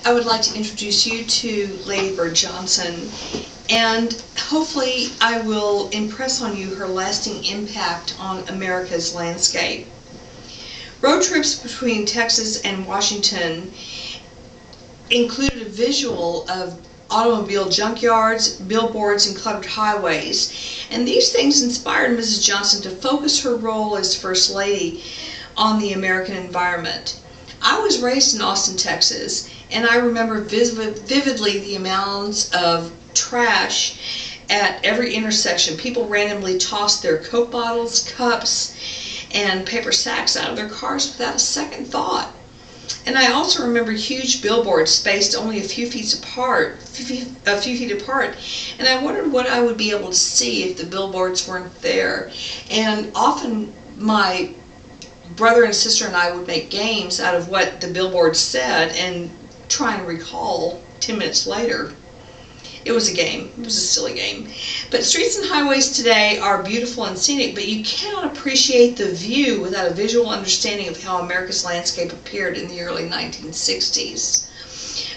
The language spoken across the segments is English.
I would like to introduce you to Lady Bird Johnson, and hopefully I will impress on you her lasting impact on America's landscape. Road trips between Texas and Washington included a visual of automobile junkyards, billboards, and cluttered highways, and these things inspired Mrs. Johnson to focus her role as First Lady on the American environment. I was raised in Austin, Texas, and I remember vividly the amounts of trash at every intersection. People randomly tossed their Coke bottles, cups, and paper sacks out of their cars without a second thought. And I also remember huge billboards spaced only a few feet apart, and I wondered what I would be able to see if the billboards weren't there. And often my brother and sister and I would make games out of what the billboard said and try and recall 10 minutes later. It was a game. It was a silly game. But streets and highways today are beautiful and scenic, but you cannot appreciate the view without a visual understanding of how America's landscape appeared in the early 1960s.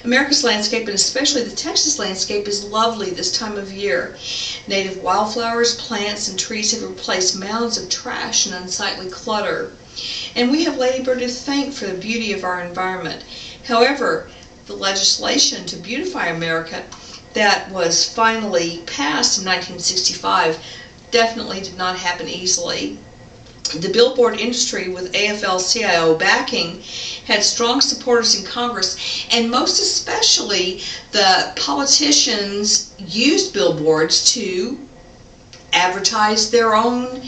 America's landscape, and especially the Texas landscape, is lovely this time of year. Native wildflowers, plants, and trees have replaced mounds of trash and unsightly clutter. And we have Lady Bird to thank for the beauty of our environment. However, the legislation to beautify America that was finally passed in 1965 definitely did not happen easily. The billboard industry, with AFL-CIO backing, had strong supporters in Congress, and most especially the politicians used billboards to advertise their own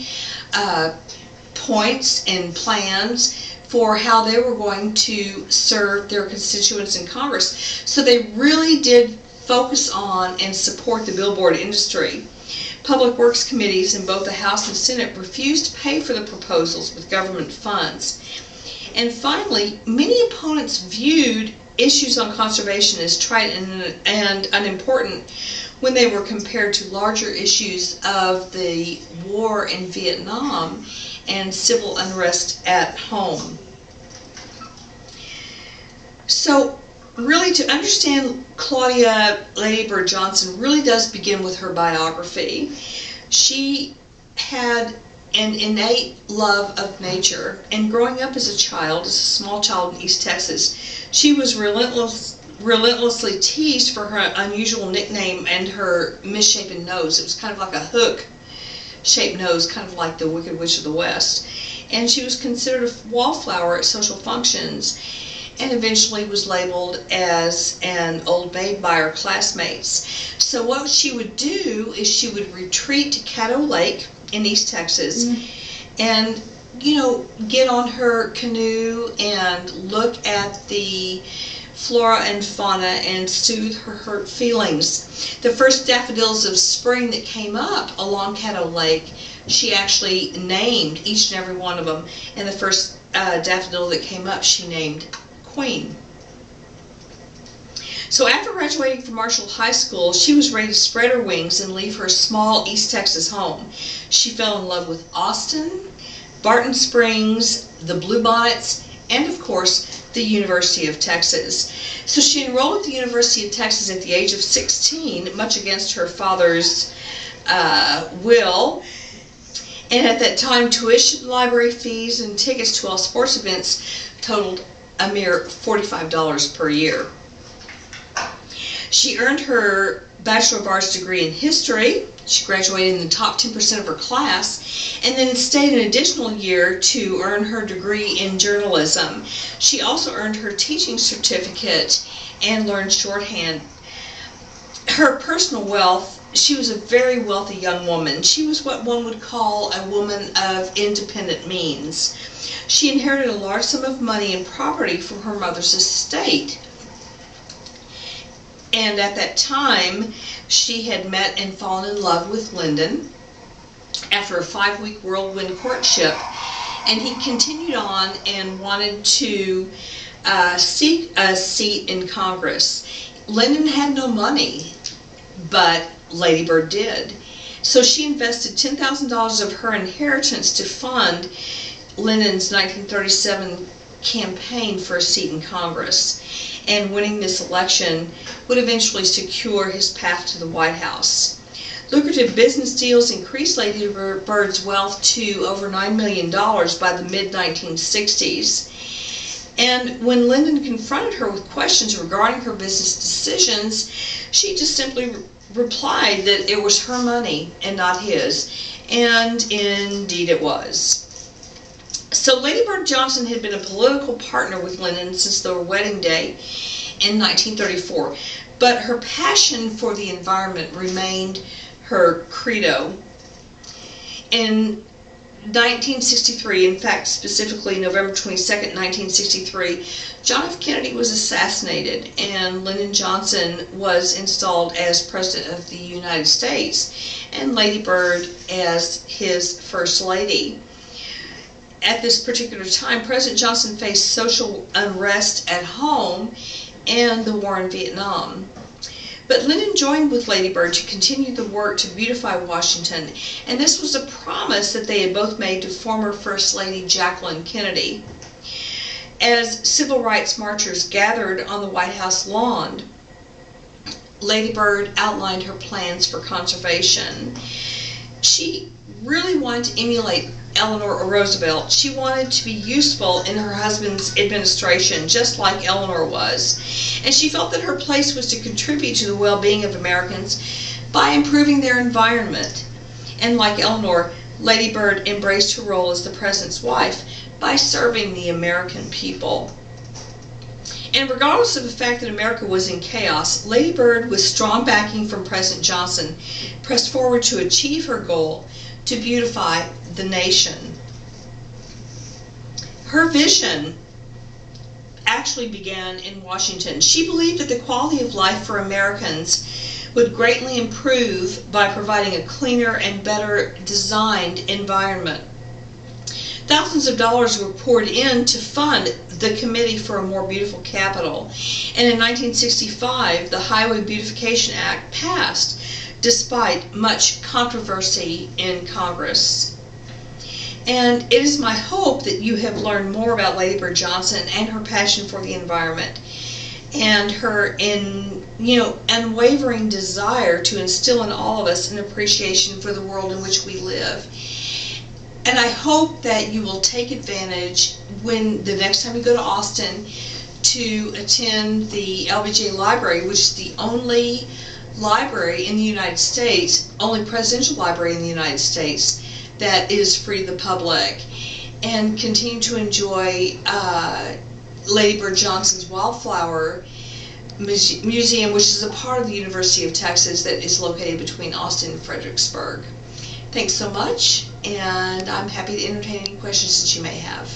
points and plans for how they were going to serve their constituents in Congress. So they really did focus on and support the billboard industry. Public Works committees in both the House and Senate refused to pay for the proposals with government funds. And finally, many opponents viewed issues on conservation as trite and unimportant when they were compared to larger issues of the war in Vietnam and civil unrest at home. So really, to understand Claudia Lady Bird Johnson really does begin with her biography. She had an innate love of nature, and growing up as a child, as a small child in East Texas, she was relentlessly teased for her unusual nickname and her misshapen nose. It was kind of like a hook-shaped nose, kind of like the Wicked Witch of the West. And she was considered a wallflower at social functions, and eventually was labeled as an old maid by her classmates. So what she would do is she would retreat to Caddo Lake in East Texas and, you know, get on her canoe and look at the flora and fauna and soothe her hurt feelings. The first daffodils of spring that came up along Caddo Lake, she actually named each and every one of them, and the first daffodil that came up she named Queen. So after graduating from Marshall High School, she was ready to spread her wings and leave her small East Texas home. She fell in love with Austin, Barton Springs, the Bluebonnets, and of course the University of Texas. So she enrolled at the University of Texas at the age of 16, much against her father's will. And at that time, tuition, library fees, and tickets to all sports events totaled a mere $45 per year. She earned her Bachelor of Arts degree in history. She graduated in the top 10% of her class, and then stayed an additional year to earn her degree in journalism. She also earned her teaching certificate and learned shorthand. Her personal wealth, she was a very wealthy young woman. She was what one would call a woman of independent means. She inherited a large sum of money and property from her mother's estate. And at that time, she had met and fallen in love with Lyndon after a 5-week whirlwind courtship. And he continued on and wanted to seek a seat in Congress. Lyndon had no money, but Lady Bird did. So she invested $10,000 of her inheritance to fund Lyndon's 1937 campaign for a seat in Congress, and winning this election would eventually secure his path to the White House. Lucrative business deals increased Lady Bird's wealth to over $9 million by the mid-1960s. And when Lyndon confronted her with questions regarding her business decisions, she just simply replied that it was her money and not his. And indeed it was. So Lady Bird Johnson had been a political partner with Lyndon since their wedding day in 1934. But her passion for the environment remained her credo. In 1963, in fact, specifically November 22nd, 1963, John F. Kennedy was assassinated and Lyndon Johnson was installed as President of the United States and Lady Bird as his First Lady. At this particular time, President Johnson faced social unrest at home and the war in Vietnam. But Lyndon joined with Lady Bird to continue the work to beautify Washington, and this was a promise that they had both made to former First Lady Jacqueline Kennedy. As civil rights marchers gathered on the White House lawn, Lady Bird outlined her plans for conservation. She really wanted to emulate Eleanor Roosevelt. She wanted to be useful in her husband's administration, just like Eleanor was. And she felt that her place was to contribute to the well-being of Americans by improving their environment. And like Eleanor, Lady Bird embraced her role as the President's wife by serving the American people. And regardless of the fact that America was in chaos, Lady Bird, with strong backing from President Johnson, pressed forward to achieve her goal to beautify the nation. Her vision actually began in Washington. She believed that the quality of life for Americans would greatly improve by providing a cleaner and better designed environment. Thousands of dollars were poured in to fund the Committee for a More Beautiful Capital. And in 1965, the Highway Beautification Act passed, despite much controversy in Congress. And it is my hope that you have learned more about Lady Bird Johnson and her passion for the environment and her unwavering desire to instill in all of us an appreciation for the world in which we live. And I hope that you will take advantage when the next time you go to Austin to attend the LBJ Library, which is the only library in the United States, only presidential library in the United States that is free to the public, and continue to enjoy Lady Bird Johnson's Wildflower Museum, which is a part of the University of Texas that is located between Austin and Fredericksburg. Thanks so much, and I'm happy to entertain any questions that you may have.